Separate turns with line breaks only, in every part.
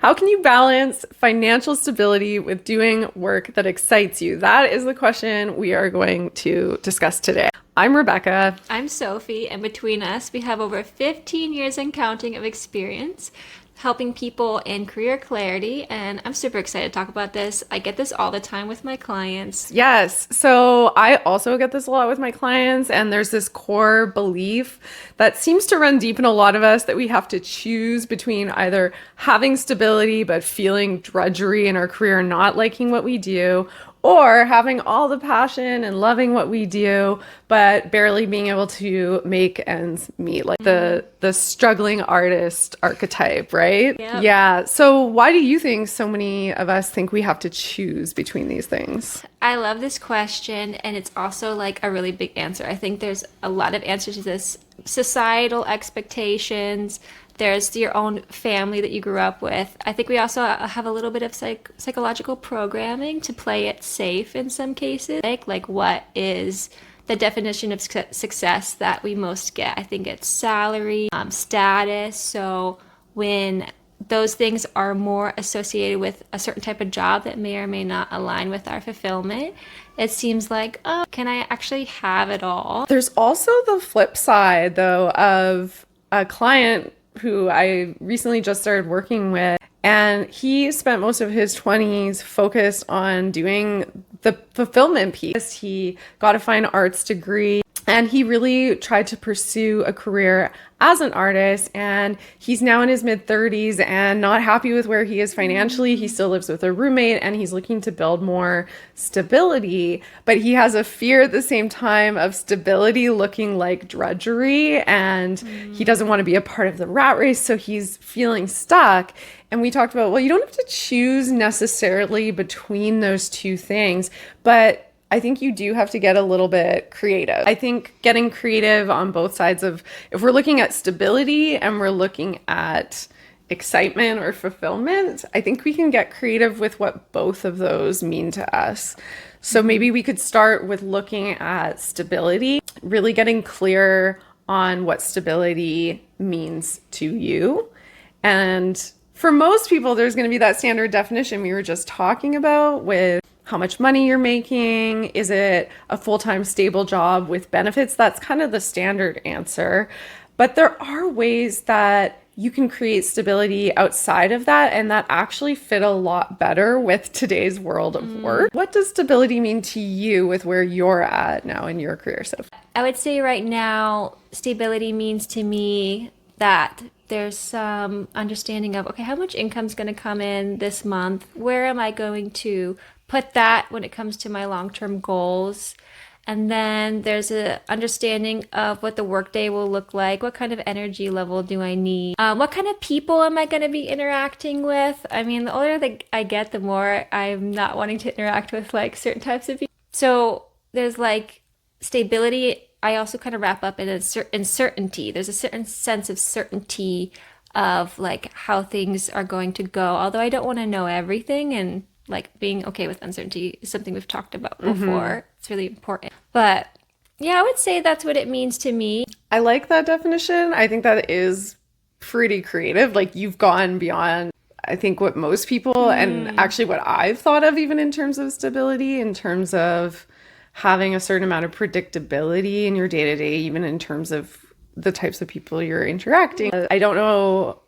How can you balance financial stability with doing work that excites you? That is the question we are going to discuss today. I'm Rebecca.
I'm Sophie, and between us, we have over 15 years and counting of experience helping people in career clarity, and I'm super excited to talk about this. I get this all the time with my clients.
Yes. So I also get this a lot with my clients, and there's this core belief that seems to run deep in a lot of us that we have to choose between either having stability but feeling drudgery in our career and not liking what we do, or having all the passion and loving what we do, but barely being able to make ends meet, like the struggling artist archetype, right?
Yep.
Yeah. So why do you think so many of us think we have to choose between these things?
I love this question, and it's also like a really big answer. I think there's a lot of answers to this. Societal expectations, there's your own family that you grew up with. I think we also have a little bit of psychological programming to play it safe in some cases. Like what is the definition of success that we most get? I think it's salary, status. So when those things are more associated with a certain type of job that may or may not align with our fulfillment, it seems like, oh, can I actually have it all?
There's also the flip side, though, of a client who I recently just started working with, and he spent most of his 20s focused on doing the fulfillment piece. He got a fine arts degree, and he really tried to pursue a career as an artist, and he's now in his mid-30s and not happy with where he is financially. He still lives with a roommate, and he's looking to build more stability, but he has a fear at the same time of stability looking like drudgery, and he doesn't want to be a part of the rat race, so he's feeling stuck. And we talked about, well, you don't have to choose necessarily between those two things, but I think you do have to get a little bit creative. I think getting creative on both sides of, if we're looking at stability and we're looking at excitement or fulfillment, I think we can get creative with what both of those mean to us. So maybe we could start with looking at stability, really getting clear on what stability means to you. And for most people, there's going to be that standard definition we were just talking about with how much money you're making. Is it a full-time stable job with benefits? That's kind of the standard answer. But there are ways that you can create stability outside of that and that actually fit a lot better with today's world of work. What does stability mean to you with where you're at now in your career, Sophie?
I would say right now, stability means to me that there's some understanding of, okay, how much income is going to come in this month? Where am I going to put that when it comes to my long-term goals? And then there's an understanding of what the workday will look like. What kind of energy level do I need? What kind of people am I going to be interacting with? I mean, the older that I get, the more I'm not wanting to interact with like certain types of people. So there's like stability. I also kind of wrap up in certainty. There's a certain sense of certainty of like how things are going to go. Although I don't want to know everything, and like being okay with uncertainty is something we've talked about before. It's really important. But yeah, I would say that's what it means to me.
I like that definition. I think that is pretty creative. Like you've gone beyond, I think, what most people and actually what I've thought of even in terms of stability, in terms of having a certain amount of predictability in your day-to-day, even in terms of the types of people you're interacting. I don't know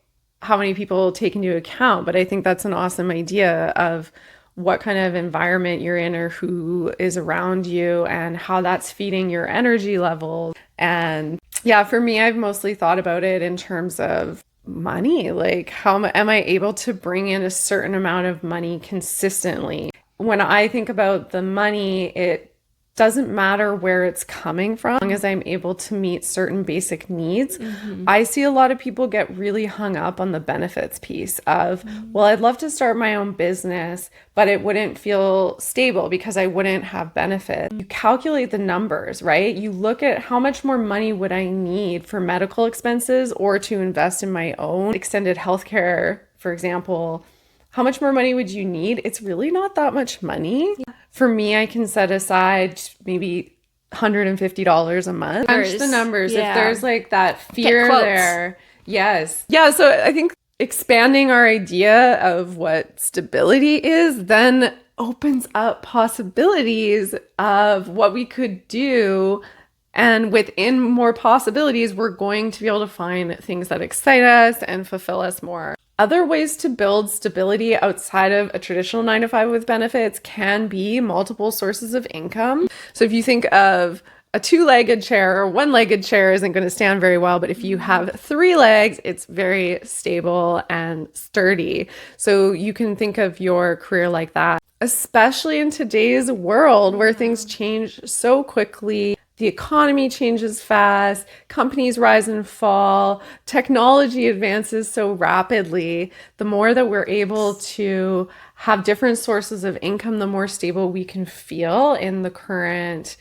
how many people take into account, but I think that's an awesome idea of what kind of environment you're in or who is around you and how that's feeding your energy levels. And yeah, for me, I've mostly thought about it in terms of money. Like, how am I able to bring in a certain amount of money consistently? When I think about the money, it doesn't matter where it's coming from, as long as I'm able to meet certain basic needs. I see a lot of people get really hung up on the benefits piece of, well, I'd love to start my own business, but it wouldn't feel stable because I wouldn't have benefits. You calculate the numbers, right? You look at how much more money would I need for medical expenses or to invest in my own extended healthcare, for example. How much more money would you need? It's really not that much money. For me, I can set aside maybe $150 a month. Crunch the numbers.
Yeah.
If there's like that fear there. Yes. Yeah. So I think expanding our idea of what stability is then opens up possibilities of what we could do. And within more possibilities, we're going to be able to find things that excite us and fulfill us more. Other ways to build stability outside of a traditional 9 to 5 with benefits can be multiple sources of income. So if you think of a two-legged chair or one-legged chair isn't going to stand very well, but if you have 3 legs, it's very stable and sturdy. So you can think of your career like that, especially in today's world where things change so quickly. The economy changes fast, companies rise and fall, technology advances so rapidly. The more that we're able to have different sources of income, the more stable we can feel in the current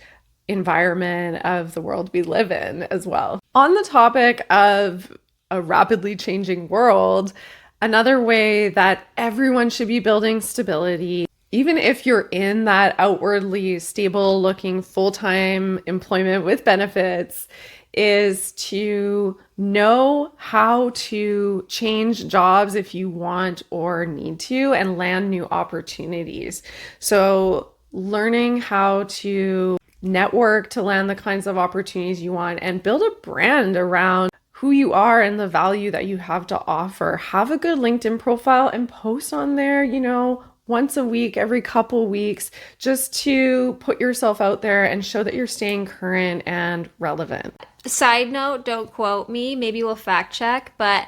environment of the world we live in as well. On the topic of a rapidly changing world, another way that everyone should be building stability, even if you're in that outwardly stable looking full-time employment with benefits, is to know how to change jobs if you want or need to and land new opportunities. So learning how to network to land the kinds of opportunities you want and build a brand around who you are and the value that you have to offer. Have a good LinkedIn profile and post on there, once a week, every couple weeks, just to put yourself out there and show that you're staying current and relevant.
Side note, don't quote me, maybe we'll fact check, but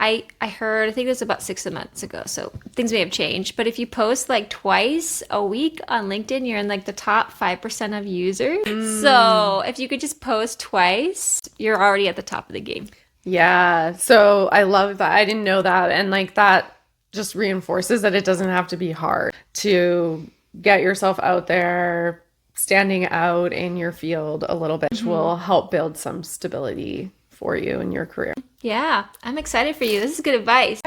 I heard, I think it was about 6 months ago, so things may have changed, but if you post like twice a week on LinkedIn, you're in like the top 5% of users. So if you could just post twice, you're already at the top of the game.
Yeah, so I love that. I didn't know that. And like that just reinforces that it doesn't have to be hard to get yourself out there, standing out in your field a little bit, which will help build some stability for you in your career.
Yeah, I'm excited for you. This is good advice.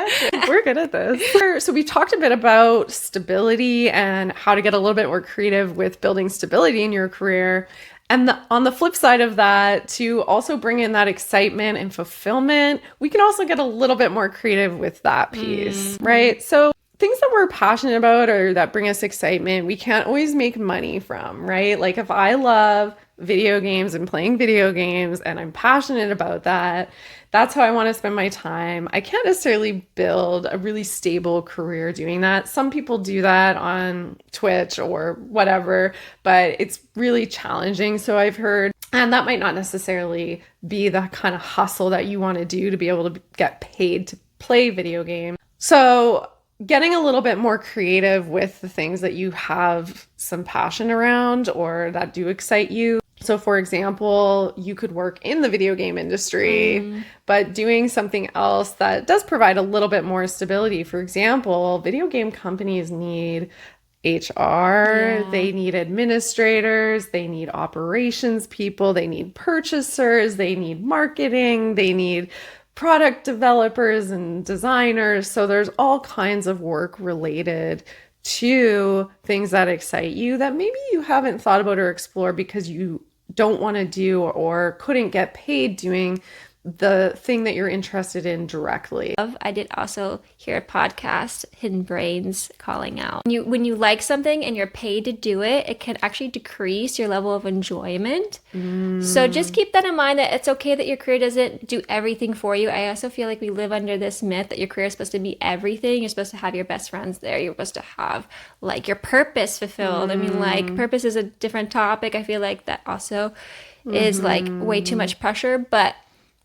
We're good at this. So we talked a bit about stability and how to get a little bit more creative with building stability in your career. And on the flip side of that, to also bring in that excitement and fulfillment, we can also get a little bit more creative with that piece, right? So things that we're passionate about or that bring us excitement, we can't always make money from, right? Like if I love video games and playing video games and I'm passionate about that, that's how I want to spend my time. I can't necessarily build a really stable career doing that. Some people do that on Twitch or whatever, but it's really challenging. So I've heard, and that might not necessarily be the kind of hustle that you want to do to be able to get paid to play video games. So getting a little bit more creative with the things that you have some passion around or that do excite you. So for example, you could work in the video game industry, but doing something else that does provide a little bit more stability. For example, video game companies need HR, they need administrators, they need operations people, they need purchasers, they need marketing, they need product developers and designers. So there's all kinds of work related to things that excite you that maybe you haven't thought about or explored because you don't want to do or couldn't get paid doing the thing that you're interested in directly.
I did also hear a podcast, Hidden Brains, calling out. When you like something and you're paid to do it, it can actually decrease your level of enjoyment. So just keep that in mind, that it's okay that your career doesn't do everything for you. I also feel like we live under this myth that your career is supposed to be everything. You're supposed to have your best friends there. You're supposed to have like your purpose fulfilled. I mean, like purpose is a different topic. I feel like that also is like way too much pressure, but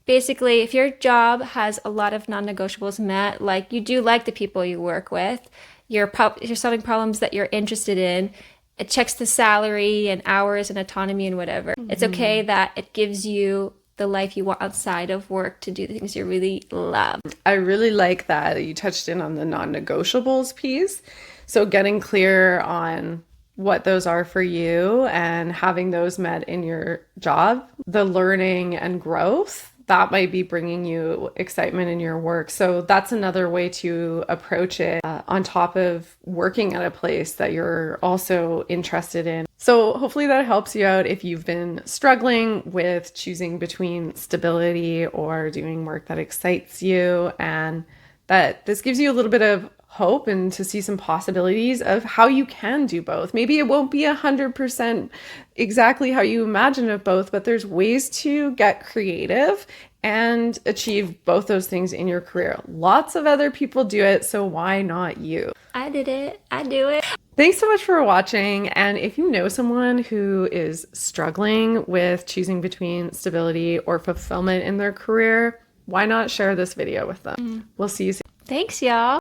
basically, if your job has a lot of non-negotiables met, like you do like the people you work with, you're solving problems that you're interested in, it checks the salary and hours and autonomy and whatever. It's okay that it gives you the life you want outside of work to do the things you really love.
I really like that you touched in on the non-negotiables piece. So getting clear on what those are for you and having those met in your job, the learning and growth, that might be bringing you excitement in your work. So that's another way to approach it on top of working at a place that you're also interested in. So hopefully that helps you out if you've been struggling with choosing between stability or doing work that excites you. And that this gives you a little bit of hope and to see some possibilities of how you can do both. Maybe it won't be 100% exactly how you imagine of both, but there's ways to get creative and achieve both those things in your career. Lots of other people do it, so why not you?
I did it. I do it.
Thanks so much for watching. And if you know someone who is struggling with choosing between stability or fulfillment in their career, why not share this video with them? We'll see you soon.
Thanks, y'all.